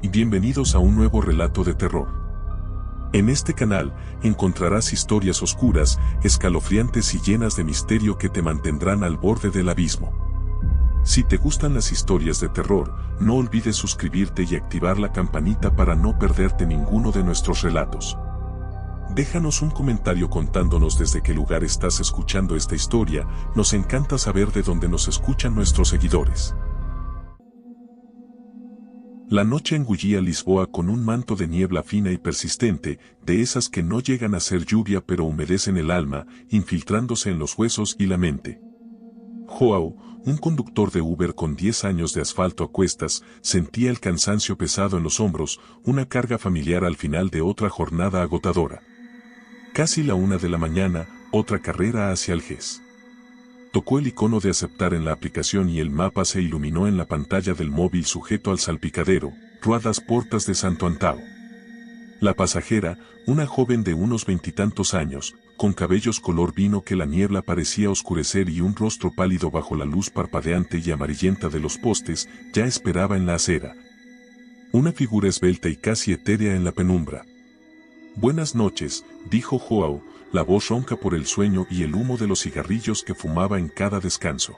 y bienvenidos a un nuevo relato de terror. En este canal encontrarás historias oscuras, escalofriantes y llenas de misterio que te mantendrán al borde del abismo. Si te gustan las historias de terror, no olvides suscribirte y activar la campanita para no perderte ninguno de nuestros relatos. Déjanos un comentario contándonos desde qué lugar estás escuchando esta historia, nos encanta saber de dónde nos escuchan nuestros seguidores. La noche engullía Lisboa con un manto de niebla fina y persistente, de esas que no llegan a ser lluvia pero humedecen el alma, infiltrándose en los huesos y la mente. João, un conductor de Uber con 10 años de asfalto a cuestas, sentía el cansancio pesado en los hombros, una carga familiar al final de otra jornada agotadora. Casi la 1 de la mañana, otra carrera hacia Algés. Tocó el icono de aceptar en la aplicación y el mapa se iluminó en la pantalla del móvil sujeto al salpicadero, Rua das Portas de Santo Antão. La pasajera, una joven de unos 20 y tantos años, con cabellos color vino que la niebla parecía oscurecer y un rostro pálido bajo la luz parpadeante y amarillenta de los postes, ya esperaba en la acera. Una figura esbelta y casi etérea en la penumbra. «Buenas noches», dijo João, la voz ronca por el sueño y el humo de los cigarrillos que fumaba en cada descanso.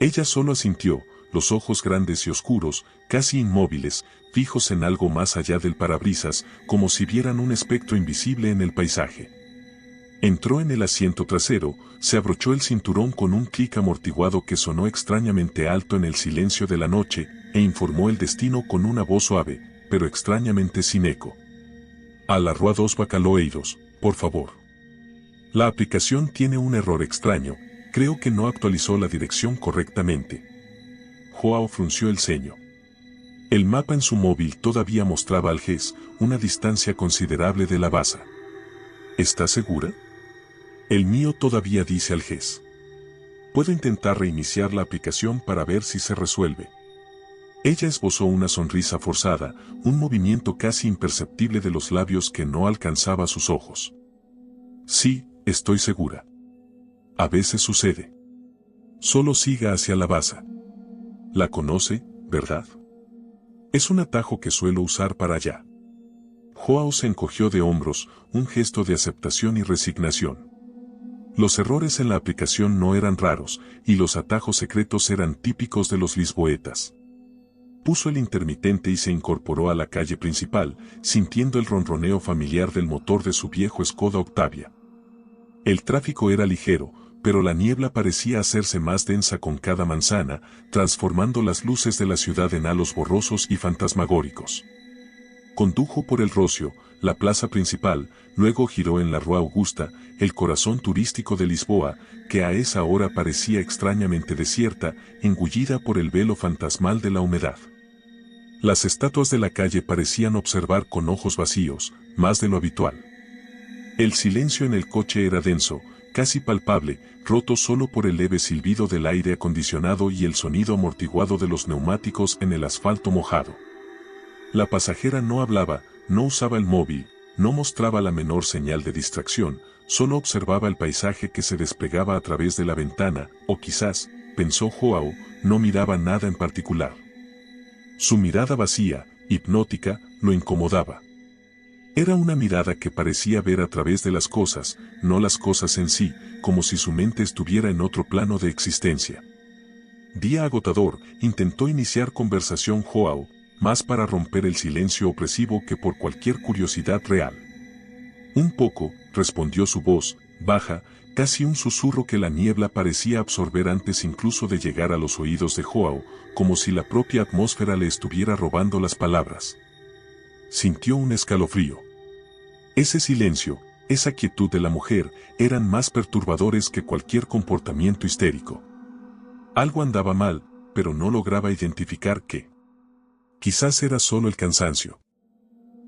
Ella solo asintió, los ojos grandes y oscuros, casi inmóviles, fijos en algo más allá del parabrisas, como si vieran un espectro invisible en el paisaje. Entró en el asiento trasero, se abrochó el cinturón con un clic amortiguado que sonó extrañamente alto en el silencio de la noche, e informó el destino con una voz suave, pero extrañamente sin eco. «A la Rua dos Bacaloeiros, por favor». La aplicación tiene un error extraño, creo que no actualizó la dirección correctamente. João frunció el ceño. El mapa en su móvil todavía mostraba Algés, una distancia considerable de la base. ¿Está segura? El mío todavía dice Algés. Puedo intentar reiniciar la aplicación para ver si se resuelve. Ella esbozó una sonrisa forzada, un movimiento casi imperceptible de los labios que no alcanzaba sus ojos. Sí, estoy segura. A veces sucede. Solo siga hacia la base. La conoce, ¿verdad? Es un atajo que suelo usar para allá. João se encogió de hombros, un gesto de aceptación y resignación. Los errores en la aplicación no eran raros, y los atajos secretos eran típicos de los lisboetas. Puso el intermitente y se incorporó a la calle principal, sintiendo el ronroneo familiar del motor de su viejo Skoda Octavia. El tráfico era ligero, pero la niebla parecía hacerse más densa con cada manzana, transformando las luces de la ciudad en halos borrosos y fantasmagóricos. Condujo por el Rocio, la plaza principal, luego giró en la Rua Augusta, el corazón turístico de Lisboa, que a esa hora parecía extrañamente desierta, engullida por el velo fantasmal de la humedad. Las estatuas de la calle parecían observar con ojos vacíos, más de lo habitual. El silencio en el coche era denso, casi palpable, roto solo por el leve silbido del aire acondicionado y el sonido amortiguado de los neumáticos en el asfalto mojado. La pasajera no hablaba, no usaba el móvil, no mostraba la menor señal de distracción, solo observaba el paisaje que se desplegaba a través de la ventana, o quizás, pensó João, no miraba nada en particular. Su mirada vacía, hipnótica, lo incomodaba. Era una mirada que parecía ver a través de las cosas, no las cosas en sí, como si su mente estuviera en otro plano de existencia. Día agotador, intentó iniciar conversación João, más para romper el silencio opresivo que por cualquier curiosidad real. Un poco, respondió su voz, baja, casi un susurro que la niebla parecía absorber antes incluso de llegar a los oídos de João, como si la propia atmósfera le estuviera robando las palabras. Sintió un escalofrío. Ese silencio, esa quietud de la mujer, eran más perturbadores que cualquier comportamiento histérico. Algo andaba mal, pero no lograba identificar qué. Quizás era solo el cansancio.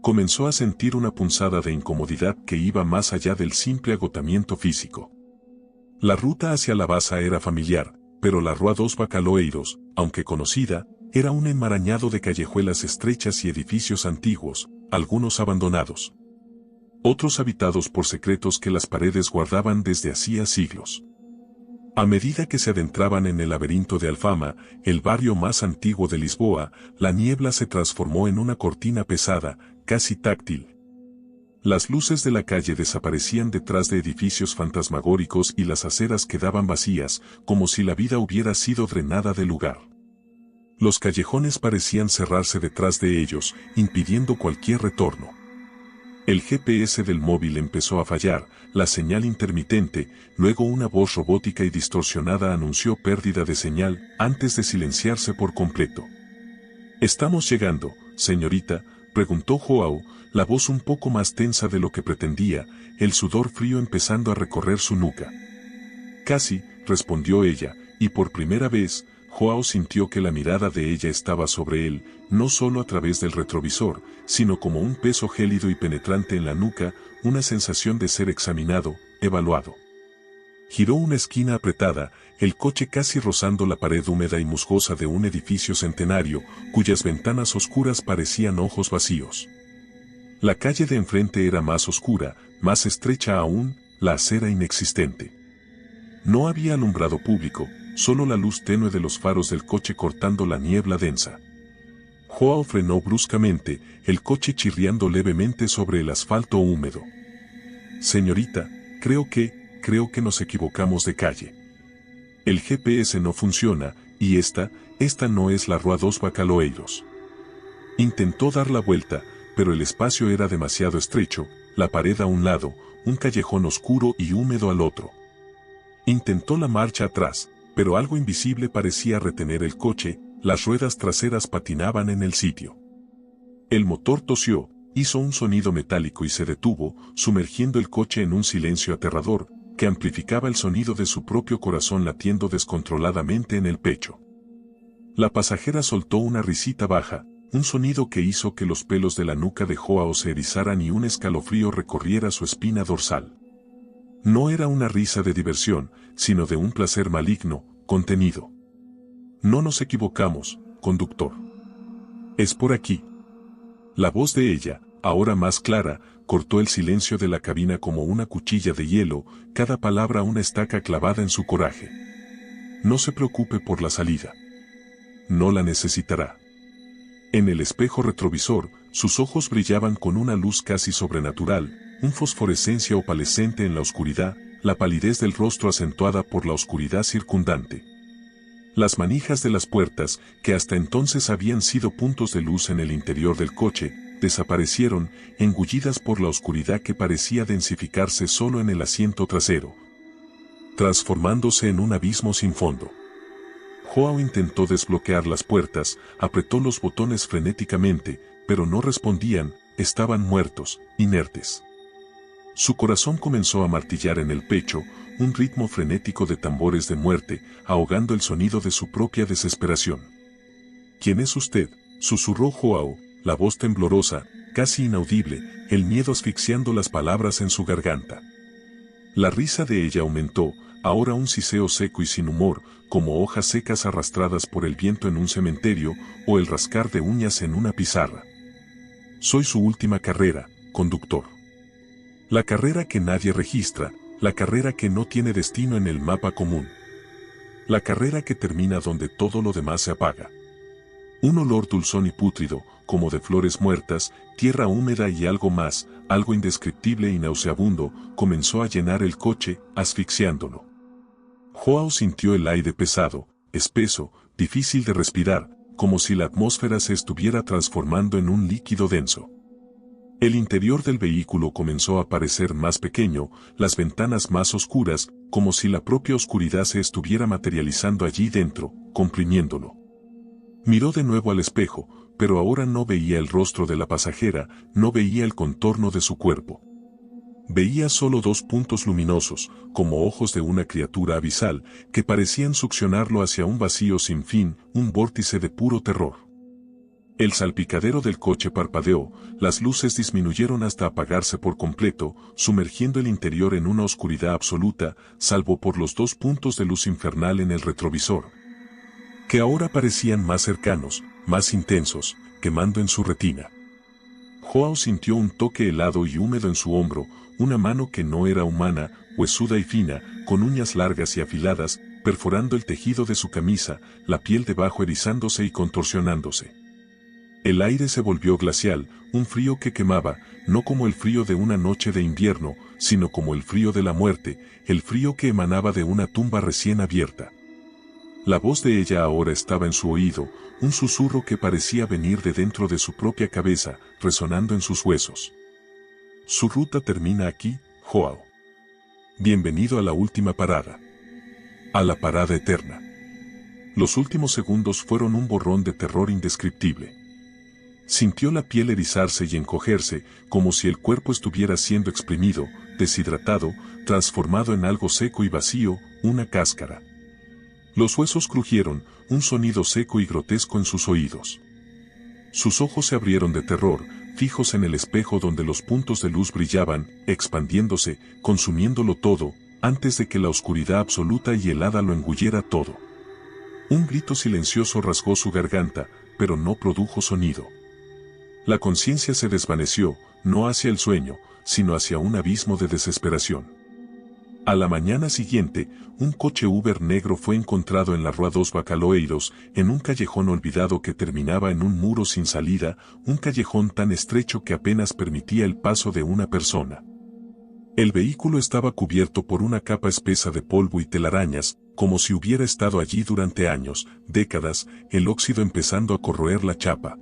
Comenzó a sentir una punzada de incomodidad que iba más allá del simple agotamiento físico. La ruta hacia la base era familiar, pero la Rua dos Bacaloeiros, aunque conocida, era un enmarañado de callejuelas estrechas y edificios antiguos, algunos abandonados. Otros habitados por secretos que las paredes guardaban desde hacía siglos. A medida que se adentraban en el laberinto de Alfama, el barrio más antiguo de Lisboa, la niebla se transformó en una cortina pesada, casi táctil. Las luces de la calle desaparecían detrás de edificios fantasmagóricos y las aceras quedaban vacías, como si la vida hubiera sido drenada del lugar. Los callejones parecían cerrarse detrás de ellos, impidiendo cualquier retorno. El GPS del móvil empezó a fallar, la señal intermitente, luego una voz robótica y distorsionada anunció pérdida de señal, antes de silenciarse por completo. «¿Estamos llegando, señorita?», preguntó João, la voz un poco más tensa de lo que pretendía, el sudor frío empezando a recorrer su nuca. «Casi», respondió ella, y por primera vez, João sintió que la mirada de ella estaba sobre él, no solo a través del retrovisor, sino como un peso gélido y penetrante en la nuca, una sensación de ser examinado, evaluado. Giró una esquina apretada, el coche casi rozando la pared húmeda y musgosa de un edificio centenario, cuyas ventanas oscuras parecían ojos vacíos. La calle de enfrente era más oscura, más estrecha aún, la acera inexistente. No había alumbrado público, solo la luz tenue de los faros del coche cortando la niebla densa. João frenó bruscamente, el coche chirriando levemente sobre el asfalto húmedo. «Señorita, creo que nos equivocamos de calle. El GPS no funciona, y esta no es la Rua dos Bacaloeiros». Intentó dar la vuelta, pero el espacio era demasiado estrecho, la pared a un lado, un callejón oscuro y húmedo al otro. Intentó la marcha atrás, pero algo invisible parecía retener el coche, las ruedas traseras patinaban en el sitio. El motor tosió, hizo un sonido metálico y se detuvo, sumergiendo el coche en un silencio aterrador, que amplificaba el sonido de su propio corazón latiendo descontroladamente en el pecho. La pasajera soltó una risita baja, un sonido que hizo que los pelos de la nuca de João se erizaran y un escalofrío recorriera su espina dorsal. No era una risa de diversión, sino de un placer maligno, contenido. «No nos equivocamos, conductor. Es por aquí». La voz de ella, ahora más clara, cortó el silencio de la cabina como una cuchilla de hielo, cada palabra una estaca clavada en su coraje. «No se preocupe por la salida. No la necesitará». En el espejo retrovisor, sus ojos brillaban con una luz casi sobrenatural, una fosforescencia opalescente en la oscuridad, la palidez del rostro acentuada por la oscuridad circundante. Las manijas de las puertas, que hasta entonces habían sido puntos de luz en el interior del coche, desaparecieron, engullidas por la oscuridad que parecía densificarse solo en el asiento trasero, transformándose en un abismo sin fondo. João intentó desbloquear las puertas, apretó los botones frenéticamente, pero no respondían, estaban muertos, inertes. Su corazón comenzó a martillar en el pecho, un ritmo frenético de tambores de muerte, ahogando el sonido de su propia desesperación. «¿Quién es usted?», susurró João, la voz temblorosa, casi inaudible, el miedo asfixiando las palabras en su garganta. La risa de ella aumentó, ahora un siseo seco y sin humor, como hojas secas arrastradas por el viento en un cementerio, o el rascar de uñas en una pizarra. «Soy su última carrera, conductor. La carrera que nadie registra, la carrera que no tiene destino en el mapa común. La carrera que termina donde todo lo demás se apaga». Un olor dulzón y pútrido, como de flores muertas, tierra húmeda y algo más, algo indescriptible y nauseabundo, comenzó a llenar el coche, asfixiándolo. João sintió el aire pesado, espeso, difícil de respirar, como si la atmósfera se estuviera transformando en un líquido denso. El interior del vehículo comenzó a parecer más pequeño, las ventanas más oscuras, como si la propia oscuridad se estuviera materializando allí dentro, comprimiéndolo. Miró de nuevo al espejo, pero ahora no veía el rostro de la pasajera, no veía el contorno de su cuerpo. Veía solo dos puntos luminosos, como ojos de una criatura abisal, que parecían succionarlo hacia un vacío sin fin, un vórtice de puro terror. El salpicadero del coche parpadeó, las luces disminuyeron hasta apagarse por completo, sumergiendo el interior en una oscuridad absoluta, salvo por los dos puntos de luz infernal en el retrovisor, que ahora parecían más cercanos, más intensos, quemando en su retina. João sintió un toque helado y húmedo en su hombro, una mano que no era humana, huesuda y fina, con uñas largas y afiladas, perforando el tejido de su camisa, la piel debajo erizándose y contorsionándose. El aire se volvió glacial, un frío que quemaba, no como el frío de una noche de invierno, sino como el frío de la muerte, el frío que emanaba de una tumba recién abierta. La voz de ella ahora estaba en su oído, un susurro que parecía venir de dentro de su propia cabeza, resonando en sus huesos. Su ruta termina aquí, Joao. Bienvenido a la última parada. A la parada eterna. Los últimos segundos fueron un borrón de terror indescriptible. Sintió la piel erizarse y encogerse, como si el cuerpo estuviera siendo exprimido, deshidratado, transformado en algo seco y vacío, una cáscara. Los huesos crujieron, un sonido seco y grotesco en sus oídos. Sus ojos se abrieron de terror, fijos en el espejo donde los puntos de luz brillaban, expandiéndose, consumiéndolo todo, antes de que la oscuridad absoluta y helada lo engulliera todo. Un grito silencioso rasgó su garganta, pero no produjo sonido. La conciencia se desvaneció, no hacia el sueño, sino hacia un abismo de desesperación. A la mañana siguiente, un coche Uber negro fue encontrado en la Rua dos Bacaloeiros, en un callejón olvidado que terminaba en un muro sin salida, un callejón tan estrecho que apenas permitía el paso de una persona. El vehículo estaba cubierto por una capa espesa de polvo y telarañas, como si hubiera estado allí durante años, décadas, el óxido empezando a corroer la chapa.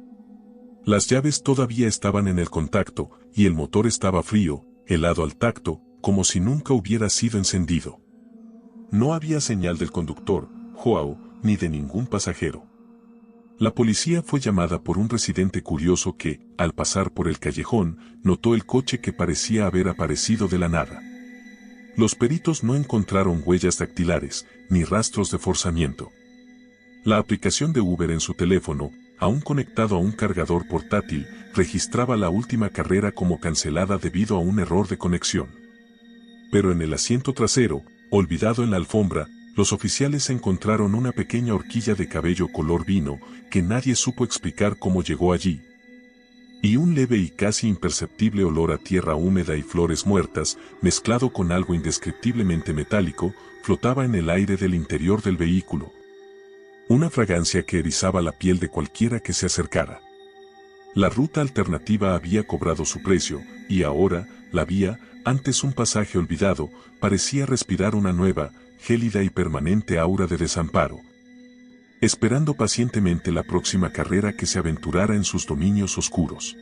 Las llaves todavía estaban en el contacto, y el motor estaba frío, helado al tacto, como si nunca hubiera sido encendido. No había señal del conductor, Joao, ni de ningún pasajero. La policía fue llamada por un residente curioso que, al pasar por el callejón, notó el coche que parecía haber aparecido de la nada. Los peritos no encontraron huellas dactilares, ni rastros de forzamiento. La aplicación de Uber en su teléfono, aún conectado a un cargador portátil, registraba la última carrera como cancelada debido a un error de conexión. Pero en el asiento trasero, olvidado en la alfombra, los oficiales encontraron una pequeña horquilla de cabello color vino, que nadie supo explicar cómo llegó allí. Y un leve y casi imperceptible olor a tierra húmeda y flores muertas, mezclado con algo indescriptiblemente metálico, flotaba en el aire del interior del vehículo. Una fragancia que erizaba la piel de cualquiera que se acercara. La ruta alternativa había cobrado su precio, y ahora, la vía, antes un pasaje olvidado, parecía respirar una nueva, gélida y permanente aura de desamparo. Esperando pacientemente la próxima carrera que se aventurara en sus dominios oscuros.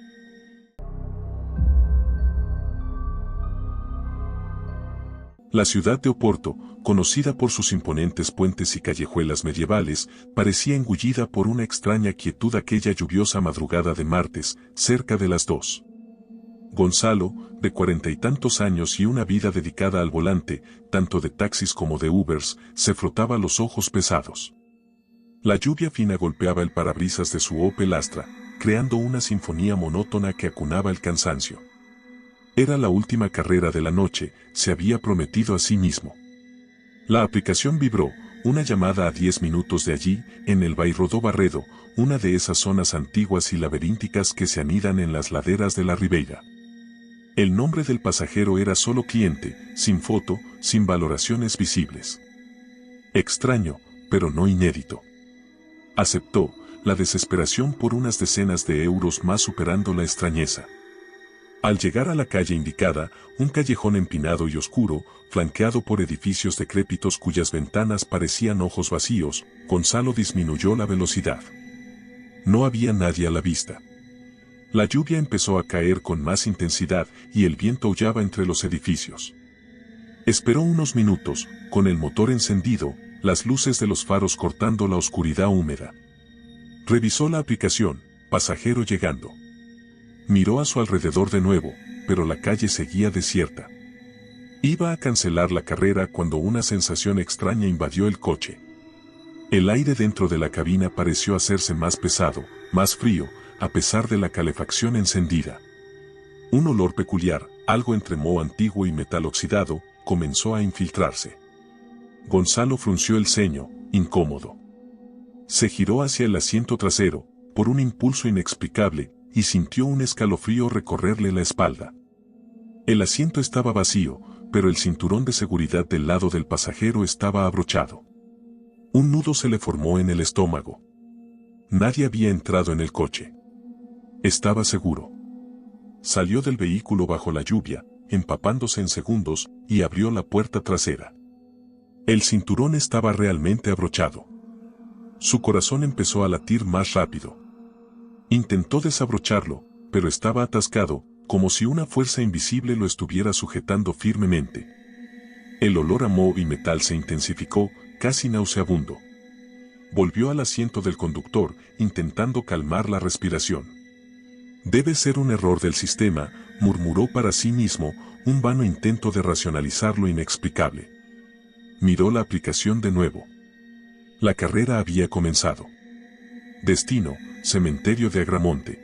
La ciudad de Oporto, conocida por sus imponentes puentes y callejuelas medievales, parecía engullida por una extraña quietud aquella lluviosa madrugada de martes, cerca de las 2. Gonzalo, de 40 y tantos años y una vida dedicada al volante, tanto de taxis como de Ubers, se frotaba los ojos pesados. La lluvia fina golpeaba el parabrisas de su Opel Astra, creando una sinfonía monótona que acunaba el cansancio. Era la última carrera de la noche, se había prometido a sí mismo. La aplicación vibró, una llamada a 10 minutos de allí, en el Bairro do Barredo, una de esas zonas antiguas y laberínticas que se anidan en las laderas de la Ribeira. El nombre del pasajero era solo cliente, sin foto, sin valoraciones visibles. Extraño, pero no inédito. Aceptó, la desesperación por unas decenas de euros más superando la extrañeza. Al llegar a la calle indicada, un callejón empinado y oscuro, flanqueado por edificios decrépitos cuyas ventanas parecían ojos vacíos, Gonzalo disminuyó la velocidad. No había nadie a la vista. La lluvia empezó a caer con más intensidad y el viento aullaba entre los edificios. Esperó unos minutos, con el motor encendido, las luces de los faros cortando la oscuridad húmeda. Revisó la aplicación, pasajero llegando. Miró a su alrededor de nuevo, pero la calle seguía desierta. Iba a cancelar la carrera cuando una sensación extraña invadió el coche. El aire dentro de la cabina pareció hacerse más pesado, más frío, a pesar de la calefacción encendida. Un olor peculiar, algo entre moho antiguo y metal oxidado, comenzó a infiltrarse. Gonzalo frunció el ceño, incómodo. Se giró hacia el asiento trasero, por un impulso inexplicable, y sintió un escalofrío recorrerle la espalda. El asiento estaba vacío, pero el cinturón de seguridad del lado del pasajero estaba abrochado. Un nudo se le formó en el estómago. Nadie había entrado en el coche. Estaba seguro. Salió del vehículo bajo la lluvia, empapándose en segundos, y abrió la puerta trasera. El cinturón estaba realmente abrochado. Su corazón empezó a latir más rápido. Intentó desabrocharlo, pero estaba atascado, como si una fuerza invisible lo estuviera sujetando firmemente. El olor a moho y metal se intensificó, casi nauseabundo. Volvió al asiento del conductor, intentando calmar la respiración. Debe ser un error del sistema, murmuró para sí mismo, un vano intento de racionalizar lo inexplicable. Miró la aplicación de nuevo. La carrera había comenzado. Destino, cementerio de Agramonte.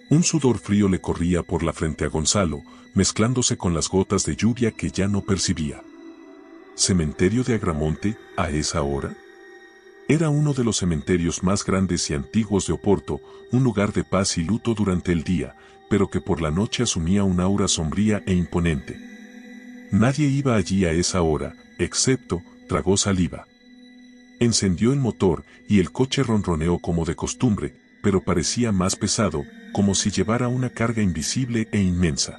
Un sudor frío le corría por la frente a Gonzalo, mezclándose con las gotas de lluvia que ya no percibía. ¿Cementerio de Agramonte, a esa hora? Era uno de los cementerios más grandes y antiguos de Oporto, un lugar de paz y luto durante el día, pero que por la noche asumía un aura sombría e imponente. Nadie iba allí a esa hora, excepto, tragó saliva. Encendió el motor y el coche ronroneó como de costumbre, pero parecía más pesado, como si llevara una carga invisible e inmensa.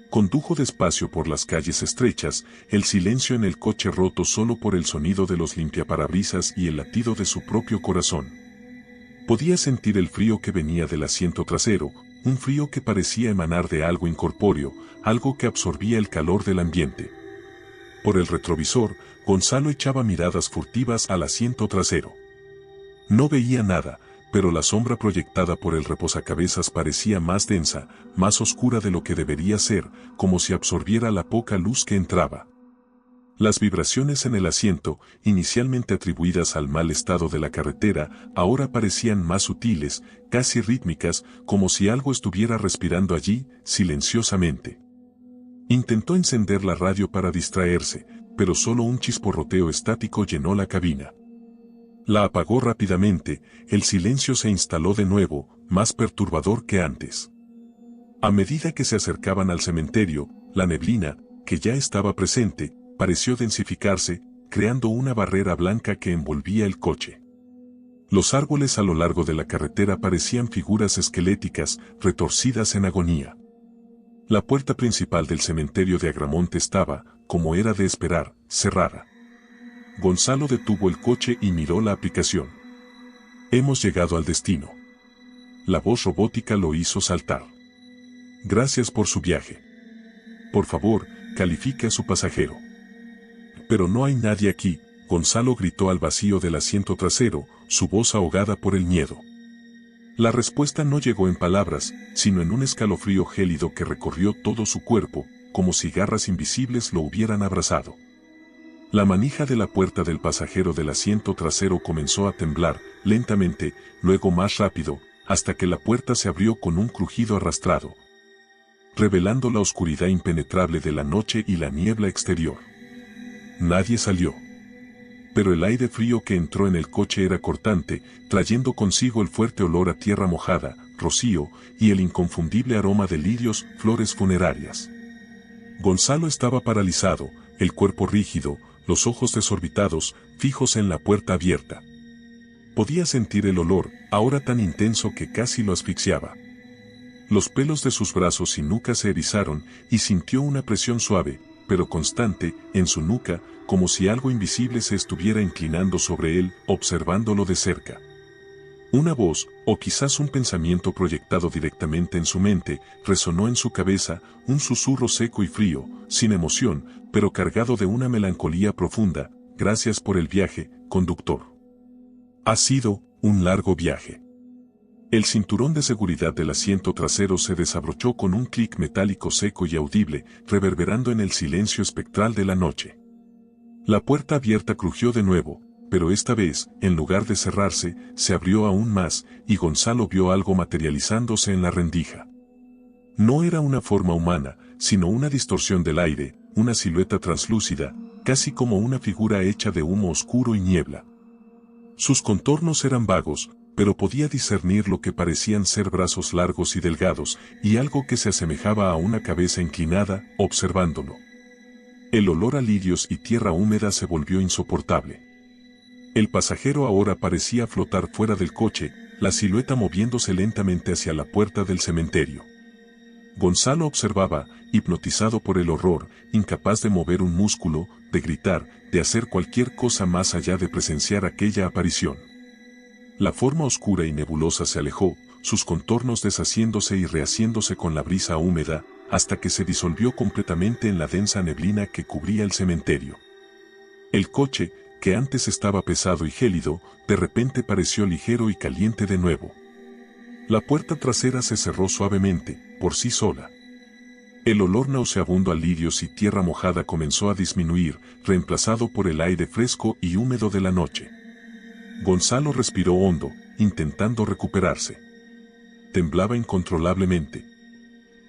Condujo despacio por las calles estrechas, el silencio en el coche roto solo por el sonido de los limpiaparabrisas y el latido de su propio corazón. Podía sentir el frío que venía del asiento trasero, un frío que parecía emanar de algo incorpóreo, algo que absorbía el calor del ambiente. Por el retrovisor, Gonzalo echaba miradas furtivas al asiento trasero. No veía nada, pero la sombra proyectada por el reposacabezas parecía más densa, más oscura de lo que debería ser, como si absorbiera la poca luz que entraba. Las vibraciones en el asiento, inicialmente atribuidas al mal estado de la carretera, ahora parecían más sutiles, casi rítmicas, como si algo estuviera respirando allí, silenciosamente. Intentó encender la radio para distraerse, pero solo un chisporroteo estático llenó la cabina. La apagó rápidamente, el silencio se instaló de nuevo, más perturbador que antes. A medida que se acercaban al cementerio, la neblina, que ya estaba presente, pareció densificarse, creando una barrera blanca que envolvía el coche. Los árboles a lo largo de la carretera parecían figuras esqueléticas, retorcidas en agonía. La puerta principal del cementerio de Agramonte estaba, como era de esperar, cerrada. Gonzalo detuvo el coche y miró la aplicación. Hemos llegado al destino. La voz robótica lo hizo saltar. Gracias por su viaje. Por favor, califique a su pasajero. Pero no hay nadie aquí, Gonzalo gritó al vacío del asiento trasero, su voz ahogada por el miedo. La respuesta no llegó en palabras, sino en un escalofrío gélido que recorrió todo su cuerpo, como si garras invisibles lo hubieran abrazado. La manija de la puerta del pasajero del asiento trasero comenzó a temblar, lentamente, luego más rápido, hasta que la puerta se abrió con un crujido arrastrado, revelando la oscuridad impenetrable de la noche y la niebla exterior. Nadie salió. Pero el aire frío que entró en el coche era cortante, trayendo consigo el fuerte olor a tierra mojada, rocío, y el inconfundible aroma de lirios, flores funerarias. Gonzalo estaba paralizado, el cuerpo rígido, los ojos desorbitados, fijos en la puerta abierta. Podía sentir el olor, ahora tan intenso que casi lo asfixiaba. Los pelos de sus brazos y nuca se erizaron, y sintió una presión suave, pero constante, en su nuca, como si algo invisible se estuviera inclinando sobre él, observándolo de cerca. Una voz, o quizás un pensamiento proyectado directamente en su mente, resonó en su cabeza, un susurro seco y frío, sin emoción, pero cargado de una melancolía profunda. Gracias por el viaje, conductor. Ha sido un largo viaje. El cinturón de seguridad del asiento trasero se desabrochó con un clic metálico seco y audible, reverberando en el silencio espectral de la noche. La puerta abierta crujió de nuevo, pero esta vez, en lugar de cerrarse, se abrió aún más, y Gonzalo vio algo materializándose en la rendija. No era una forma humana, sino una distorsión del aire, una silueta translúcida, casi como una figura hecha de humo oscuro y niebla. Sus contornos eran vagos, pero podía discernir lo que parecían ser brazos largos y delgados, y algo que se asemejaba a una cabeza inclinada, observándolo. El olor a lirios y tierra húmeda se volvió insoportable. El pasajero ahora parecía flotar fuera del coche, la silueta moviéndose lentamente hacia la puerta del cementerio. Gonzalo observaba, hipnotizado por el horror, incapaz de mover un músculo, de gritar, de hacer cualquier cosa más allá de presenciar aquella aparición. La forma oscura y nebulosa se alejó, sus contornos deshaciéndose y rehaciéndose con la brisa húmeda, hasta que se disolvió completamente en la densa neblina que cubría el cementerio. El coche, que antes estaba pesado y gélido, de repente pareció ligero y caliente de nuevo. La puerta trasera se cerró suavemente, por sí sola. El olor nauseabundo a lirios y tierra mojada comenzó a disminuir, reemplazado por el aire fresco y húmedo de la noche. Gonzalo respiró hondo, intentando recuperarse. Temblaba incontrolablemente.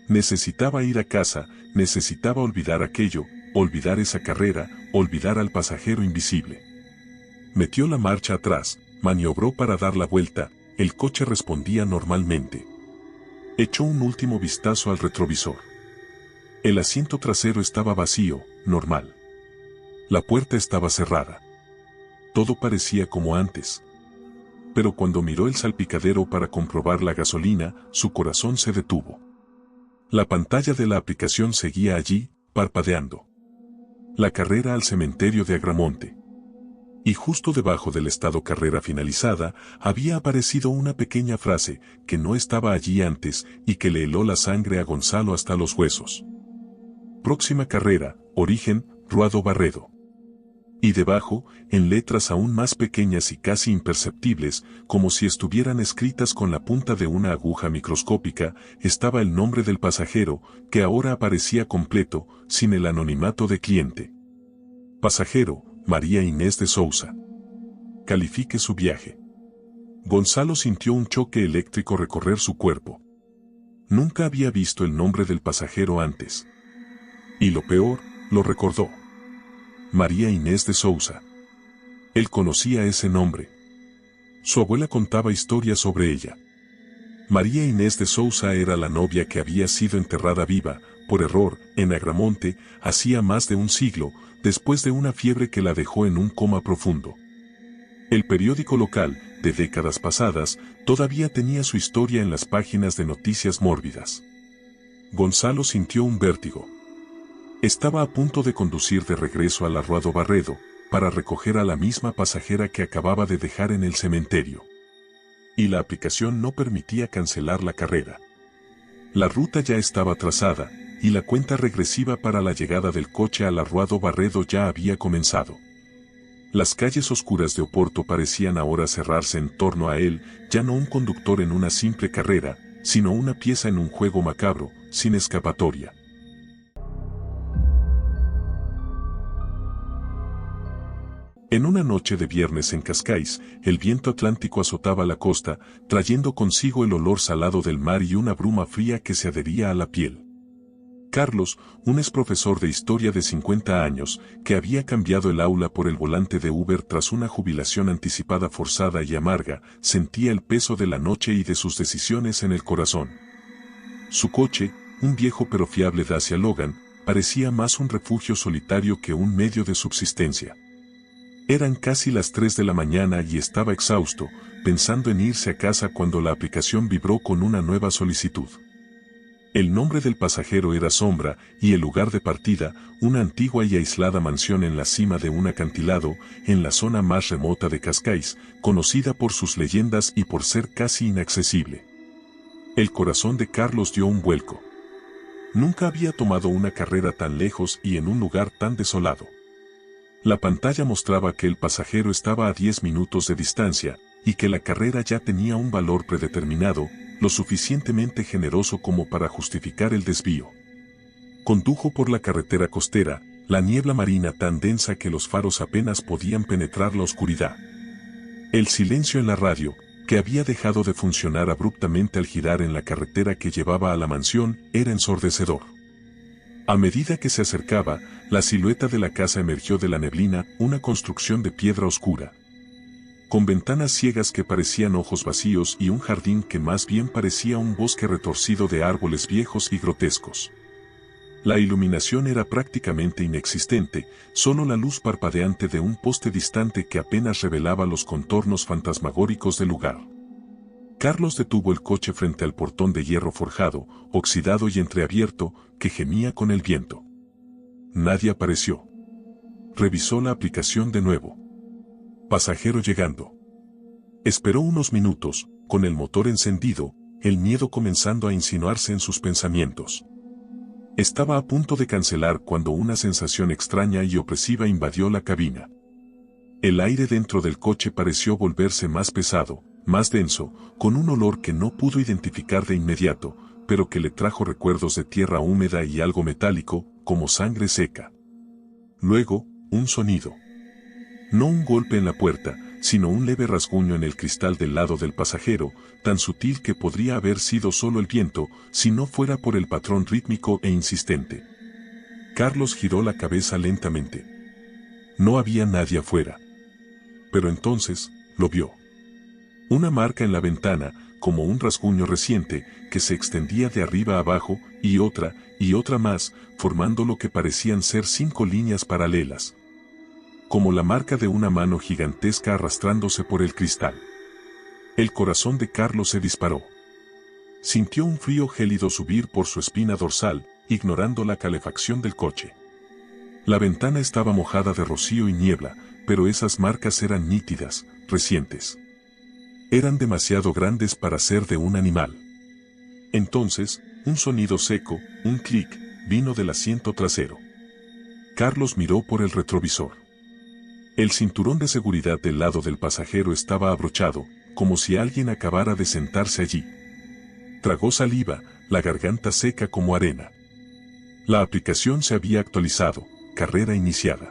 Necesitaba ir a casa, necesitaba olvidar aquello, olvidar esa carrera, olvidar al pasajero invisible. Metió la marcha atrás, maniobró para dar la vuelta, el coche respondía normalmente. Echó un último vistazo al retrovisor. El asiento trasero estaba vacío, normal. La puerta estaba cerrada. Todo parecía como antes. Pero cuando miró el salpicadero para comprobar la gasolina, su corazón se detuvo. La pantalla de la aplicación seguía allí, parpadeando. La carrera al cementerio de Agramonte. Y justo debajo del estado carrera finalizada, había aparecido una pequeña frase, que no estaba allí antes, y que le heló la sangre a Gonzalo hasta los huesos. Próxima carrera, origen, Ruado Barredo. Y debajo, en letras aún más pequeñas y casi imperceptibles, como si estuvieran escritas con la punta de una aguja microscópica, estaba el nombre del pasajero, que ahora aparecía completo, sin el anonimato de cliente. Pasajero, María Inés de Sousa. Califique su viaje. Gonzalo sintió un choque eléctrico recorrer su cuerpo. Nunca había visto el nombre del pasajero antes. Y lo peor, lo recordó. María Inés de Sousa. Él conocía ese nombre. Su abuela contaba historias sobre ella. María Inés de Sousa era la novia que había sido enterrada viva, por error, en Agramonte, hacía más de un siglo, después de una fiebre que la dejó en un coma profundo. El periódico local, de décadas pasadas, todavía tenía su historia en las páginas de noticias mórbidas. Gonzalo sintió un vértigo. Estaba a punto de conducir de regreso al Ruado Barredo, para recoger a la misma pasajera que acababa de dejar en el cementerio. Y la aplicación no permitía cancelar la carrera. La ruta ya estaba trazada, y la cuenta regresiva para la llegada del coche al Ruado Barredo ya había comenzado. Las calles oscuras de Oporto parecían ahora cerrarse en torno a él, ya no un conductor en una simple carrera, sino una pieza en un juego macabro, sin escapatoria. En una noche de viernes en Cascais, el viento atlántico azotaba la costa, trayendo consigo el olor salado del mar y una bruma fría que se adhería a la piel. Carlos, un exprofesor de historia de 50 años, que había cambiado el aula por el volante de Uber tras una jubilación anticipada forzada y amarga, sentía el peso de la noche y de sus decisiones en el corazón. Su coche, un viejo pero fiable Dacia Logan, parecía más un refugio solitario que un medio de subsistencia. Eran casi las 3 de la mañana y estaba exhausto, pensando en irse a casa cuando la aplicación vibró con una nueva solicitud. El nombre del pasajero era Sombra, y el lugar de partida, una antigua y aislada mansión en la cima de un acantilado, en la zona más remota de Cascais, conocida por sus leyendas y por ser casi inaccesible. El corazón de Carlos dio un vuelco. Nunca había tomado una carrera tan lejos y en un lugar tan desolado. La pantalla mostraba que el pasajero estaba a 10 minutos de distancia, y que la carrera ya tenía un valor predeterminado, lo suficientemente generoso como para justificar el desvío. Condujo por la carretera costera, la niebla marina tan densa que los faros apenas podían penetrar la oscuridad. El silencio en la radio, que había dejado de funcionar abruptamente al girar en la carretera que llevaba a la mansión, era ensordecedor. A medida que se acercaba, la silueta de la casa emergió de la neblina, una construcción de piedra oscura, con ventanas ciegas que parecían ojos vacíos y un jardín que más bien parecía un bosque retorcido de árboles viejos y grotescos. La iluminación era prácticamente inexistente, solo la luz parpadeante de un poste distante que apenas revelaba los contornos fantasmagóricos del lugar. Carlos detuvo el coche frente al portón de hierro forjado, oxidado y entreabierto, que gemía con el viento. Nadie apareció. Revisó la aplicación de nuevo. Pasajero llegando. Esperó unos minutos, con el motor encendido, el miedo comenzando a insinuarse en sus pensamientos. Estaba a punto de cancelar cuando una sensación extraña y opresiva invadió la cabina. El aire dentro del coche pareció volverse más pesado, más denso, con un olor que no pudo identificar de inmediato, pero que le trajo recuerdos de tierra húmeda y algo metálico, como sangre seca. Luego, un sonido. No un golpe en la puerta, sino un leve rasguño en el cristal del lado del pasajero, tan sutil que podría haber sido solo el viento, si no fuera por el patrón rítmico e insistente. Carlos giró la cabeza lentamente. No había nadie afuera. Pero entonces, lo vio. Una marca en la ventana, como un rasguño reciente, que se extendía de arriba a abajo, y otra más, formando lo que parecían ser 5 líneas paralelas. Como la marca de una mano gigantesca arrastrándose por el cristal. El corazón de Carlos se disparó. Sintió un frío gélido subir por su espina dorsal, ignorando la calefacción del coche. La ventana estaba mojada de rocío y niebla, pero esas marcas eran nítidas, recientes. Eran demasiado grandes para ser de un animal. Entonces, un sonido seco, un clic, vino del asiento trasero. Carlos miró por el retrovisor. El cinturón de seguridad del lado del pasajero estaba abrochado, como si alguien acabara de sentarse allí. Tragó saliva, la garganta seca como arena. La aplicación se había actualizado, carrera iniciada.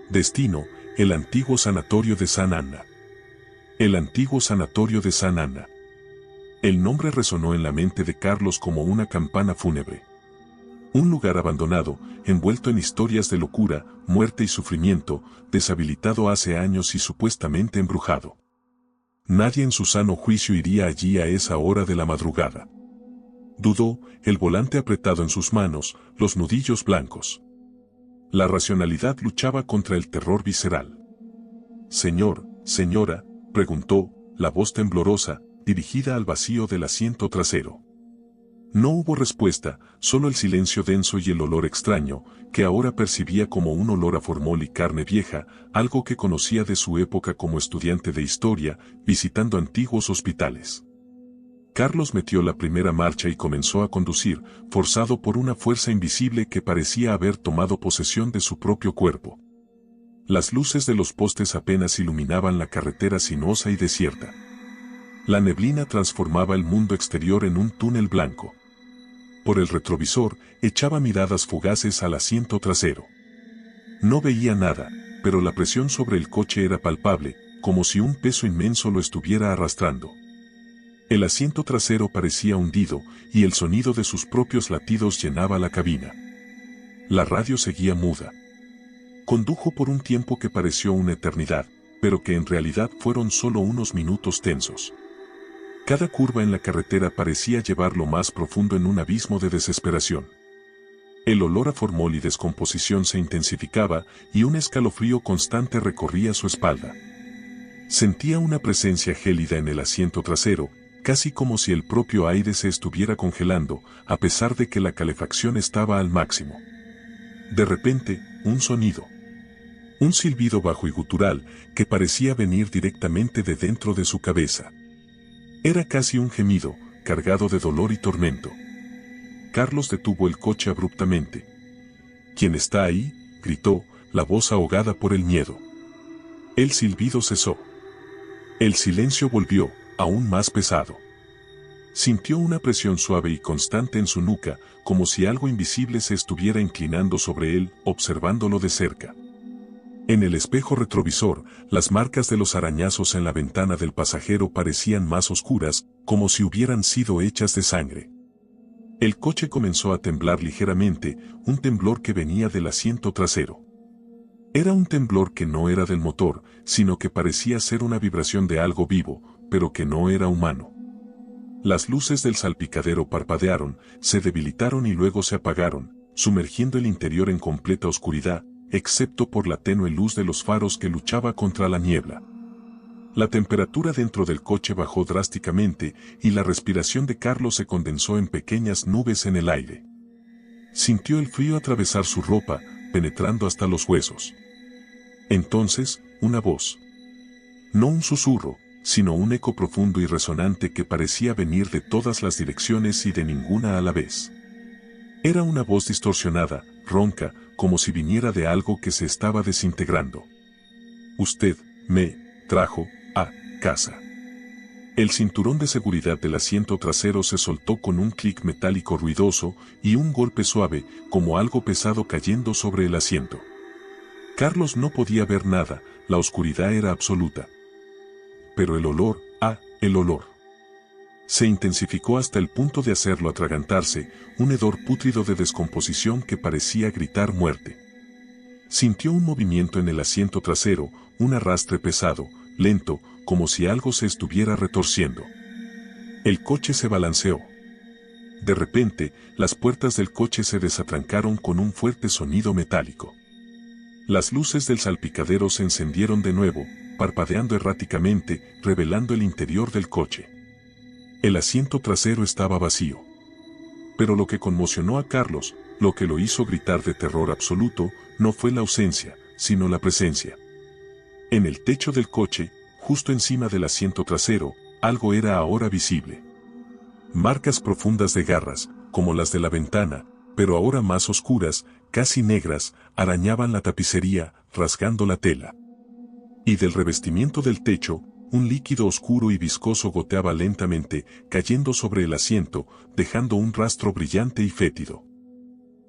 Destino, el antiguo sanatorio de San Anna. El antiguo sanatorio de San Anna. El nombre resonó en la mente de Carlos como una campana fúnebre. Un lugar abandonado, envuelto en historias de locura, muerte y sufrimiento, deshabilitado hace años y supuestamente embrujado. Nadie en su sano juicio iría allí a esa hora de la madrugada. Dudó, el volante apretado en sus manos, los nudillos blancos. La racionalidad luchaba contra el terror visceral. Señor, señora, preguntó, la voz temblorosa, dirigida al vacío del asiento trasero. No hubo respuesta, solo el silencio denso y el olor extraño, que ahora percibía como un olor a formol y carne vieja, algo que conocía de su época como estudiante de historia, visitando antiguos hospitales. Carlos metió la primera marcha y comenzó a conducir, forzado por una fuerza invisible que parecía haber tomado posesión de su propio cuerpo. Las luces de los postes apenas iluminaban la carretera sinuosa y desierta. La neblina transformaba el mundo exterior en un túnel blanco. Por el retrovisor, echaba miradas fugaces al asiento trasero. No veía nada, pero la presión sobre el coche era palpable, como si un peso inmenso lo estuviera arrastrando. El asiento trasero parecía hundido, y el sonido de sus propios latidos llenaba la cabina. La radio seguía muda. Condujo por un tiempo que pareció una eternidad, pero que en realidad fueron solo unos minutos tensos. Cada curva en la carretera parecía llevarlo más profundo en un abismo de desesperación. El olor a formol y descomposición se intensificaba y un escalofrío constante recorría su espalda. Sentía una presencia gélida en el asiento trasero, casi como si el propio aire se estuviera congelando, a pesar de que la calefacción estaba al máximo. De repente, un sonido. Un silbido bajo y gutural, que parecía venir directamente de dentro de su cabeza. Era casi un gemido, cargado de dolor y tormento. Carlos detuvo el coche abruptamente. ¿Quién está ahí?, gritó, la voz ahogada por el miedo. El silbido cesó. El silencio volvió, aún más pesado. Sintió una presión suave y constante en su nuca, como si algo invisible se estuviera inclinando sobre él, observándolo de cerca. En el espejo retrovisor, las marcas de los arañazos en la ventana del pasajero parecían más oscuras, como si hubieran sido hechas de sangre. El coche comenzó a temblar ligeramente, un temblor que venía del asiento trasero. Era un temblor que no era del motor, sino que parecía ser una vibración de algo vivo, pero que no era humano. Las luces del salpicadero parpadearon, se debilitaron y luego se apagaron, sumergiendo el interior en completa oscuridad, excepto por la tenue luz de los faros que luchaba contra la niebla. La temperatura dentro del coche bajó drásticamente y la respiración de Carlos se condensó en pequeñas nubes en el aire. Sintió el frío atravesar su ropa, penetrando hasta los huesos. Entonces, una voz. No un susurro, sino un eco profundo y resonante que parecía venir de todas las direcciones y de ninguna a la vez. Era una voz distorsionada, ronca, como si viniera de algo que se estaba desintegrando. Usted me trajo a casa. El cinturón de seguridad del asiento trasero se soltó con un clic metálico ruidoso y un golpe suave, como algo pesado cayendo sobre el asiento. Carlos no podía ver nada, la oscuridad era absoluta. Pero el olor, el olor. Se intensificó hasta el punto de hacerlo atragantarse, un hedor pútrido de descomposición que parecía gritar muerte. Sintió un movimiento en el asiento trasero, un arrastre pesado, lento, como si algo se estuviera retorciendo. El coche se balanceó. De repente, las puertas del coche se desatrancaron con un fuerte sonido metálico. Las luces del salpicadero se encendieron de nuevo, parpadeando erráticamente, revelando el interior del coche. El asiento trasero estaba vacío. Pero lo que conmocionó a Carlos, lo que lo hizo gritar de terror absoluto, no fue la ausencia, sino la presencia. En el techo del coche, justo encima del asiento trasero, algo era ahora visible. Marcas profundas de garras, como las de la ventana, pero ahora más oscuras, casi negras, arañaban la tapicería, rasgando la tela. Y del revestimiento del techo, un líquido oscuro y viscoso goteaba lentamente, cayendo sobre el asiento, dejando un rastro brillante y fétido.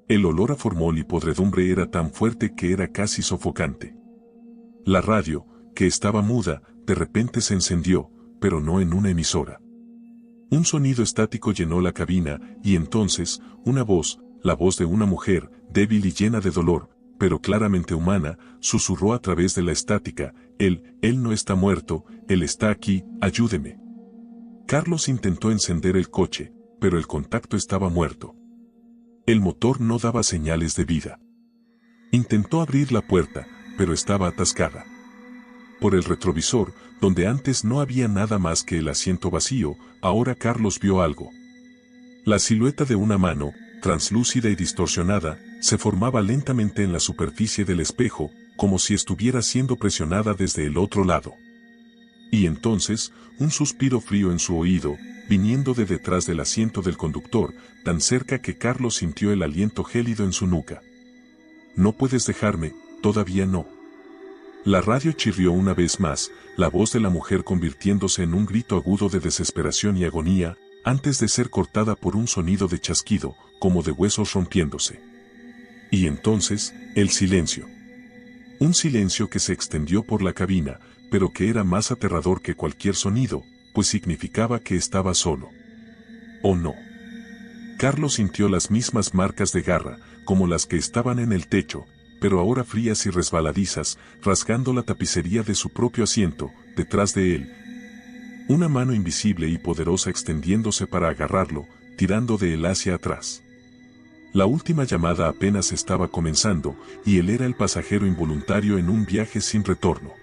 El olor a formol y podredumbre era tan fuerte que era casi sofocante. La radio, que estaba muda, de repente se encendió, pero no en una emisora. Un sonido estático llenó la cabina, y entonces, una voz, la voz de una mujer, débil y llena de dolor, pero claramente humana, susurró a través de la estática: él no está muerto, él está aquí, ayúdeme. Carlos intentó encender el coche, pero el contacto estaba muerto. El motor no daba señales de vida. Intentó abrir la puerta, pero estaba atascada. Por el retrovisor, donde antes no había nada más que el asiento vacío, ahora Carlos vio algo. La silueta de una mano, translúcida y distorsionada, se formaba lentamente en la superficie del espejo, como si estuviera siendo presionada desde el otro lado. Y entonces, un suspiro frío en su oído, viniendo de detrás del asiento del conductor, tan cerca que Carlos sintió el aliento gélido en su nuca. No puedes dejarme, todavía no. La radio chirrió una vez más, la voz de la mujer convirtiéndose en un grito agudo de desesperación y agonía, antes de ser cortada por un sonido de chasquido, como de huesos rompiéndose. Y entonces, el silencio. Un silencio que se extendió por la cabina, pero que era más aterrador que cualquier sonido, pues significaba que estaba solo. ¿O no? Carlos sintió las mismas marcas de garra, como las que estaban en el techo, pero ahora frías y resbaladizas, rasgando la tapicería de su propio asiento, detrás de él. Una mano invisible y poderosa extendiéndose para agarrarlo, tirando de él hacia atrás. La última llamada apenas estaba comenzando, y él era el pasajero involuntario en un viaje sin retorno.